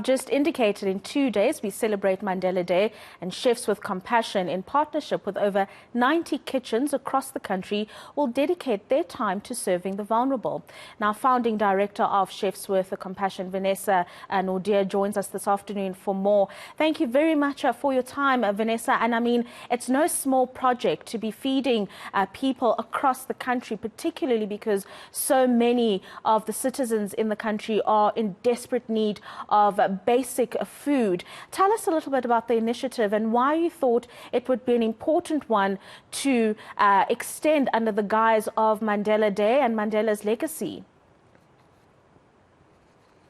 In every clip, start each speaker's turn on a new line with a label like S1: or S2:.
S1: Just indicated in 2 days, we celebrate Mandela Day, and Chefs with Compassion, in partnership with over 90 kitchens across the country, will dedicate their time to serving the vulnerable. Now, founding director of Chefs with Compassion, Vanessa Naude, joins us this afternoon for more. Thank you very much for your time, Vanessa. And I mean, it's no small project to be feeding people across the country, particularly because so many of the citizens in the country are in desperate need of basic food. Tell us a little bit about the initiative and why you thought it would be an important one to extend under the guise of Mandela Day and Mandela's legacy.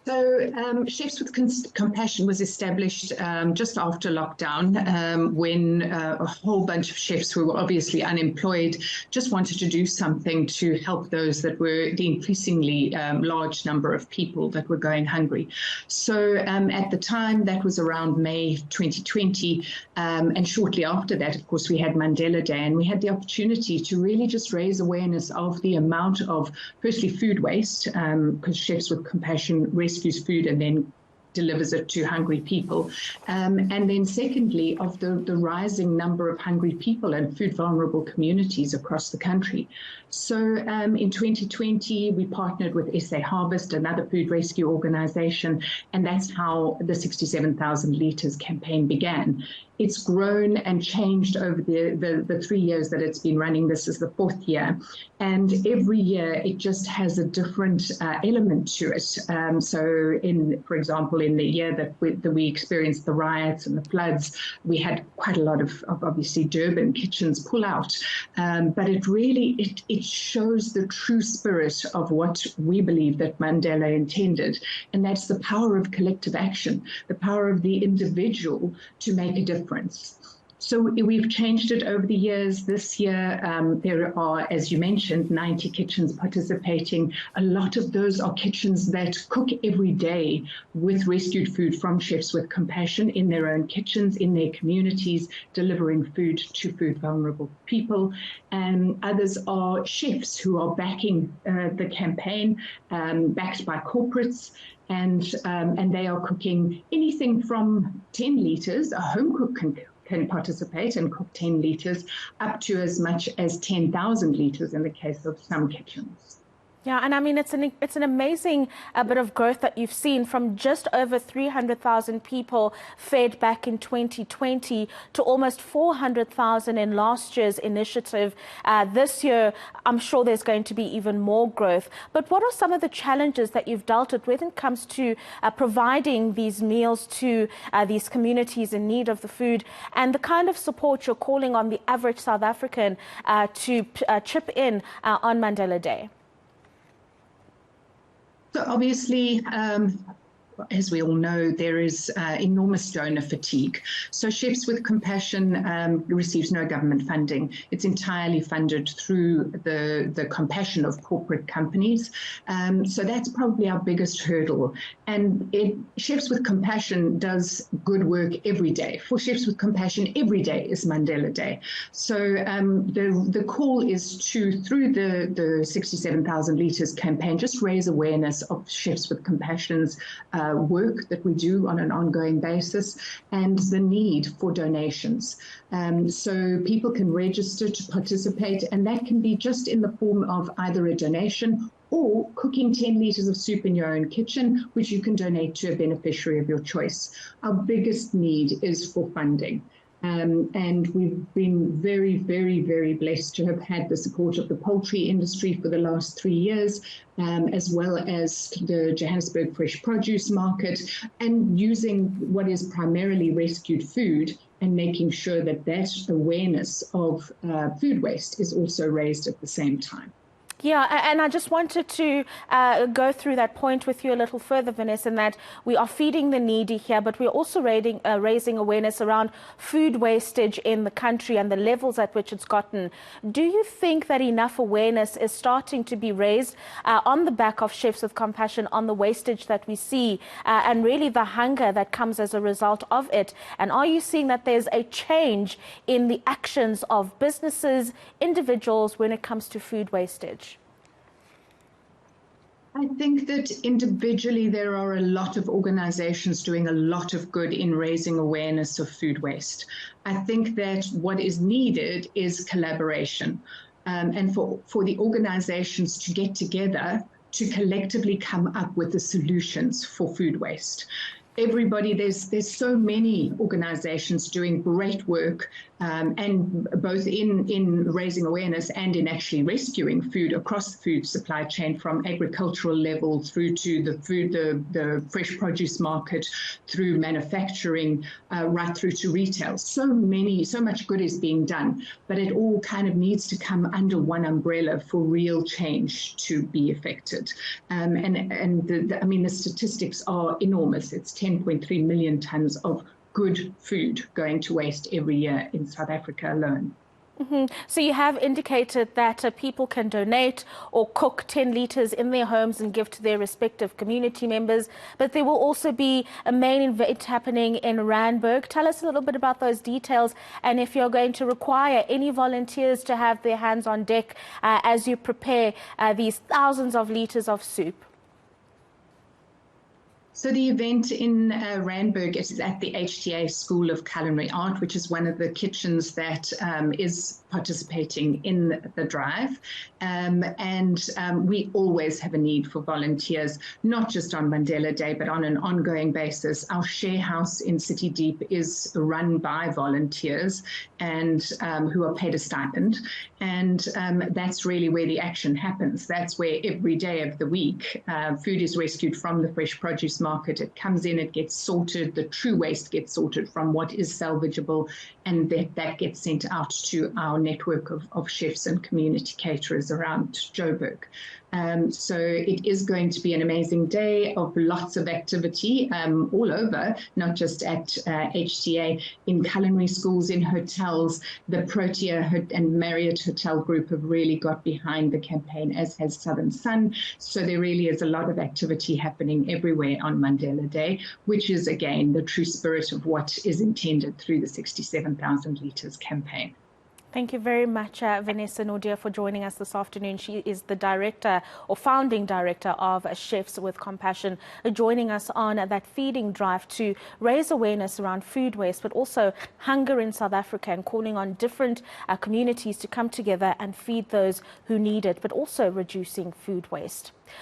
S2: So Chefs with Compassion was established just after lockdown when a whole bunch of chefs who were obviously unemployed just wanted to do something to help those that were the increasingly large number of people that were going hungry. So at the time, that was around May 2020, and shortly after that, of course, we had Mandela Day, and we had the opportunity to really just raise awareness of the amount of, firstly, food waste, because Chefs with Compassion rescues food and then delivers it to hungry people. And then secondly, of the rising number of hungry people and food vulnerable communities across the country. So in 2020, we partnered with SA Harvest, another food rescue organization, and that's how the 67,000 litres campaign began. It's grown and changed over the 3 years that it's been running. This is the 4th year. And every year it just has a different element to it. So for example, in the year that we experienced the riots and the floods, we had quite a lot of obviously Durban kitchens pull out. But it really, it shows the true spirit of what we believe that Mandela intended. And that's the power of collective action, the power of the individual to make a difference. So we've changed it over the years. This year, there are, as you mentioned, 90 kitchens participating. A lot of those are kitchens that cook every day with rescued food from Chefs with Compassion in their own kitchens, in their communities, delivering food to food vulnerable people. And others are chefs who are backing the campaign, backed by corporates. And they are cooking anything from 10 litres, a home cook can participate and cook 10 litres, up to as much as 10,000 litres in the case of some kitchens.
S1: Yeah, and I mean, it's an amazing bit of growth that you've seen, from just over 300,000 people fed back in 2020 to almost 400,000 in last year's initiative. This year, I'm sure there's going to be even more growth. But what are some of the challenges that you've dealt with when it comes to providing these meals to these communities in need of the food, and the kind of support you're calling on the average South African to chip in on Mandela Day?
S2: So obviously, as we all know, there is enormous donor fatigue. So Chefs with Compassion receives no government funding. It's entirely funded through the compassion of corporate companies. So that's probably our biggest hurdle. And Chefs with Compassion does good work every day. For Chefs with Compassion, every day is Mandela Day. So the call is to, through the 67,000 litres campaign, just raise awareness of Chefs with Compassion's work that we do on an ongoing basis, and the need for donations. So people can register to participate, and that can be just in the form of either a donation or cooking 10 litres of soup in your own kitchen, which you can donate to a beneficiary of your choice. Our biggest need is for funding. And we've been very, very, very blessed to have had the support of the poultry industry for the last 3 years, as well as the Johannesburg fresh produce market, and using what is primarily rescued food and making sure that that awareness of food waste is also raised at the same time.
S1: Yeah, and I just wanted to go through that point with you a little further, Vanessa, in that we are feeding the needy here, but we're also raising awareness around food wastage in the country and the levels at which it's gotten. Do you think that enough awareness is starting to be raised on the back of Chefs with Compassion on the wastage that we see and really the hunger that comes as a result of it? And are you seeing that there's a change in the actions of businesses, individuals, when it comes to food wastage?
S2: I think that individually there are a lot of organizations doing a lot of good in raising awareness of food waste. I think that what is needed is collaboration, and for the organizations to get together to collectively come up with the solutions for food waste. Everybody, there's so many organizations doing great work, and both in raising awareness and in actually rescuing food across the food supply chain, from agricultural level through to the fresh produce market, through manufacturing, right through to retail. So much good is being done, but it all kind of needs to come under one umbrella for real change to be effected. I mean, the statistics are enormous. It's 10.3 million tons of good food going to waste every year in South Africa alone.
S1: So you have indicated that people can donate or cook 10 litres in their homes and give to their respective community members, but there will also be a main event happening in Randburg. Tell us a little bit about those details, and if you're going to require any volunteers to have their hands on deck as you prepare these thousands of litres of soup.
S2: So the event in Randburg is at the HTA School of Culinary Art, which is one of the kitchens that is participating in the drive. We always have a need for volunteers, not just on Mandela Day, but on an ongoing basis. Our share house in City Deep is run by volunteers and who are paid a stipend. And that's really where the action happens. That's where every day of the week, food is rescued from the fresh produce market. It comes in, it gets sorted, the true waste gets sorted from what is salvageable, and that gets sent out to our network of chefs and community caterers around Joburg. So it is going to be an amazing day of lots of activity all over, not just at HTA, in culinary schools, in hotels. The Protea and Marriott Hotel Group have really got behind the campaign, as has Southern Sun. So there really is a lot of activity happening everywhere on Mandela Day, which is, again, the true spirit of what is intended through the 67,000 litres campaign.
S1: Thank you very much, Vanessa Naude, for joining us this afternoon. She is the director or founding director of Chefs with Compassion, joining us on that feeding drive to raise awareness around food waste, but also hunger in South Africa, and calling on different communities to come together and feed those who need it, but also reducing food waste.